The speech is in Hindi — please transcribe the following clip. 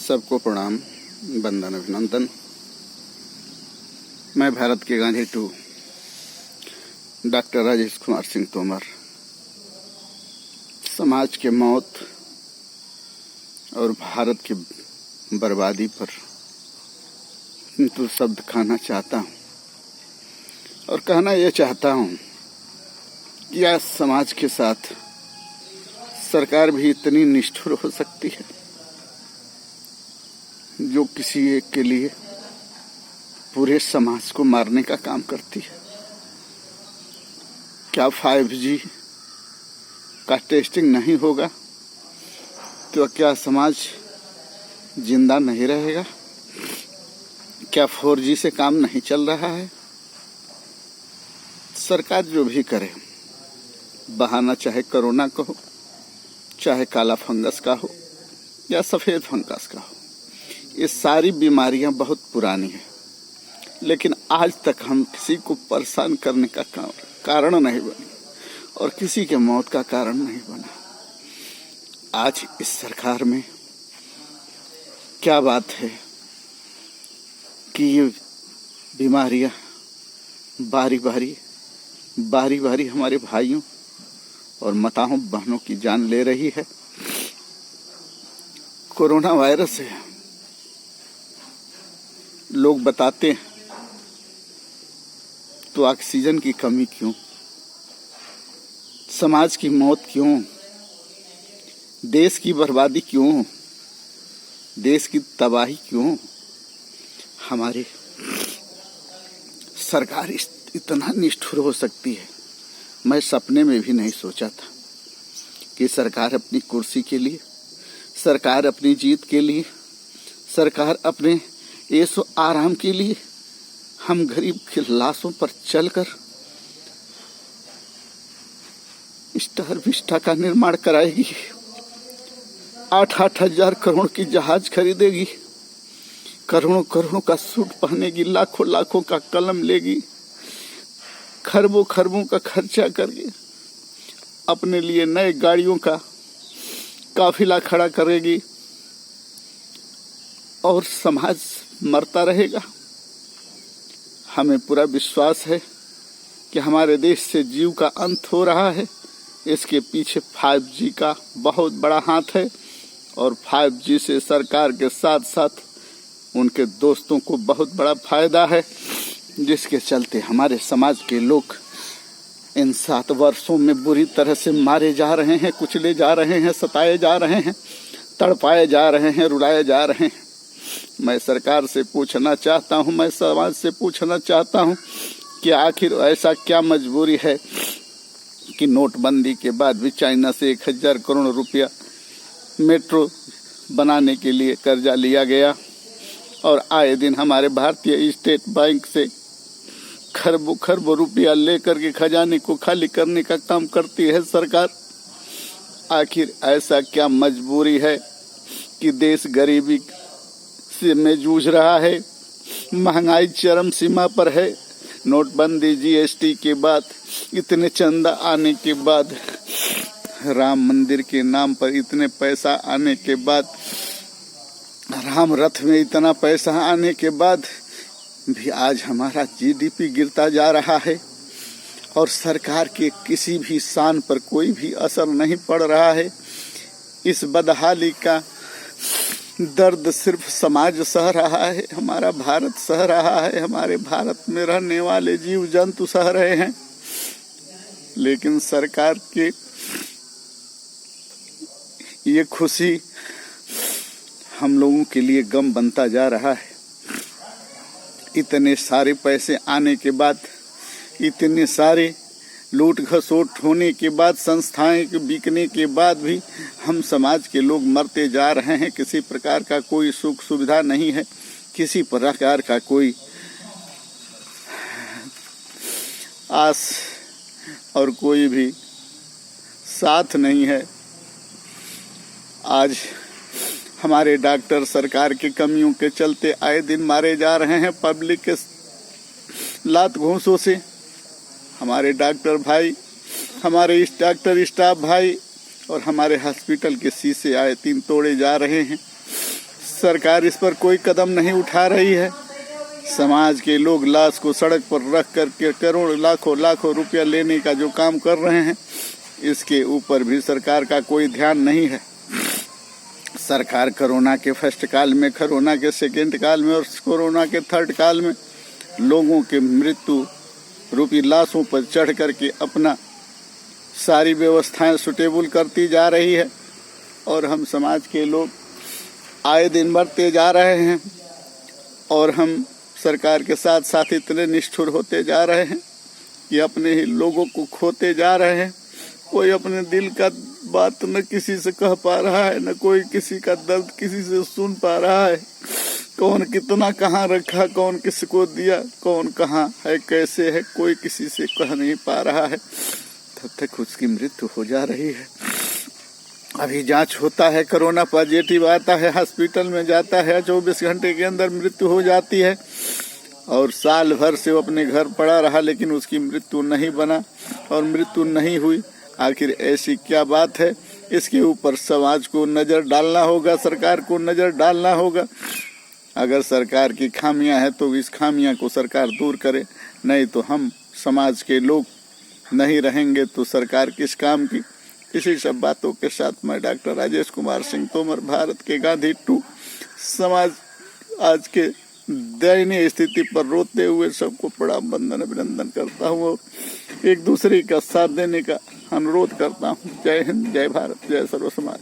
सबको प्रणाम, वंदन, अभिनंदन। मैं भारत के गांधी 2 डॉक्टर राजेश कुमार सिंह तोमर समाज के मौत और भारत की बर्बादी पर तो शब्द कहना चाहता हूँ और कहना यह चाहता हूँ कि आज समाज के साथ सरकार भी इतनी निष्ठुर हो सकती है जो किसी एक के लिए पूरे समाज को मारने का काम करती है। क्या 5G का टेस्टिंग नहीं होगा तो क्या समाज जिंदा नहीं रहेगा? क्या 4G से काम नहीं चल रहा है? सरकार जो भी करे, बहाना चाहे कोरोना का हो, चाहे काला फंगस का हो या सफ़ेद फंगस का हो, ये सारी बीमारियां बहुत पुरानी हैं, लेकिन आज तक हम किसी को परेशान करने का कारण नहीं बने और किसी के मौत का कारण नहीं बना। आज इस सरकार में क्या बात है कि ये बीमारियां बारी बारी हमारे भाइयों और माताओं बहनों की जान ले रही है। कोरोना वायरस है, लोग बताते हैं तो ऑक्सीजन की कमी क्यों, समाज की मौत क्यों, देश की बर्बादी क्यों, देश की तबाही क्यों? हमारी सरकार इतना निष्ठुर हो सकती है, मैं सपने में भी नहीं सोचा था कि सरकार अपनी कुर्सी के लिए, सरकार अपनी जीत के लिए, सरकार अपने ऐशो आराम के लिए हम गरीब की लाशों पर चलकर स्टार विस्टा का निर्माण कराएगी, 8-8 हजार करोड़ की जहाज खरीदेगी, करोड़ों का सूट पहनेगी, लाखों का कलम लेगी, खरबों का खर्चा करके अपने लिए नए गाड़ियों का काफिला खड़ा करेगी और समाज मरता रहेगा। हमें पूरा विश्वास है कि हमारे देश से जीव का अंत हो रहा है। इसके पीछे 5G का बहुत बड़ा हाथ है और 5G से सरकार के साथ साथ उनके दोस्तों को बहुत बड़ा फायदा है, जिसके चलते हमारे समाज के लोग इन 7 वर्षों में बुरी तरह से मारे जा रहे हैं, कुचले जा रहे हैं, सताए जा रहे हैं, तड़पाए जा रहे हैं, रुलाए जा रहे हैं। मैं सरकार से पूछना चाहता हूं, मैं समाज से पूछना चाहता हूं कि आखिर ऐसा क्या मजबूरी है कि नोटबंदी के बाद भी चाइना से 1000 करोड़ रुपया मेट्रो बनाने के लिए कर्जा लिया गया और आए दिन हमारे भारतीय स्टेट बैंक से खरबों रुपया लेकर के खजाने को खाली करने का काम करती है सरकार। आखिर ऐसा क्या मजबूरी है कि देश गरीबी से में जूझ रहा है, महंगाई चरम सीमा पर है, नोटबंदी GST के बाद, इतने चंदा आने के बाद, राम मंदिर के नाम पर इतने पैसा आने के बाद, राम रथ में इतना पैसा आने के बाद भी आज हमारा GDP गिरता जा रहा है और सरकार के किसी भी शान पर कोई भी असर नहीं पड़ रहा है। इस बदहाली का दर्द सिर्फ समाज सह रहा है, हमारा भारत सह रहा है, हमारे भारत में रहने वाले जीव जंतु सह रहे हैं, लेकिन सरकार के ये खुशी हम लोगों के लिए गम बनता जा रहा है। इतने सारे पैसे आने के बाद, इतने सारे लूट खसोट होने के बाद, संस्थाएं बिकने के बाद भी हम समाज के लोग मरते जा रहे हैं। किसी प्रकार का कोई सुख सुविधा नहीं है, किसी प्रकार का कोई आस और कोई भी साथ नहीं है। आज हमारे डॉक्टर सरकार की कमियों के चलते आए दिन मारे जा रहे हैं पब्लिक के लात घूंसों से। हमारे डॉक्टर भाई, हमारे डॉक्टर स्टाफ भाई और हमारे हॉस्पिटल के शीशे आए दिन तोड़े जा रहे हैं। सरकार इस पर कोई कदम नहीं उठा रही है। समाज के लोग लाश को सड़क पर रख करके करोड़ लाखों रुपया लेने का जो काम कर रहे हैं, इसके ऊपर भी सरकार का कोई ध्यान नहीं है। सरकार कोरोना के फर्स्ट काल में, कोरोना के सेकेंड काल में और कोरोना के थर्ड काल में लोगों के मृत्यु रूपी लाशों पर चढ़ करके अपना सारी व्यवस्थाएं सुटेबल करती जा रही है, और हम समाज के लोग आए दिन बढ़ते जा रहे हैं, और हम सरकार के साथ साथ इतने निष्ठुर होते जा रहे हैं कि अपने ही लोगों को खोते जा रहे हैं। कोई अपने दिल का बात न किसी से कह पा रहा है, न कोई किसी का दर्द किसी से सुन पा रहा है। कौन कितना कहाँ रखा, कौन किसको दिया, कौन कहाँ है, कैसे है, कोई किसी से कह नहीं पा रहा है। तब तक उसकी मृत्यु हो जा रही है। अभी जांच होता है, कोरोना पॉजिटिव आता है, हॉस्पिटल में जाता है, 24 घंटे के अंदर मृत्यु हो जाती है, और साल भर से वो अपने घर पड़ा रहा लेकिन उसकी मृत्यु नहीं बना और मृत्यु नहीं हुई। आखिर ऐसी क्या बात है? इसके ऊपर समाज को नज़र डालना होगा, सरकार को नज़र डालना होगा। अगर सरकार की खामियां हैं तो इस खामियां को सरकार दूर करे, नहीं तो हम समाज के लोग नहीं रहेंगे तो सरकार किस काम की। इसी सब बातों के साथ मैं डॉक्टर राजेश कुमार सिंह तोमर, भारत के गांधी 2, समाज आज के दयनीय स्थिति पर रोते हुए सबको प्रणाम वंदन अभिनंदन करता हूँ और एक दूसरे का साथ देने का अनुरोध करता हूँ। जय हिंद, जय भारत, जय सर्व समाज।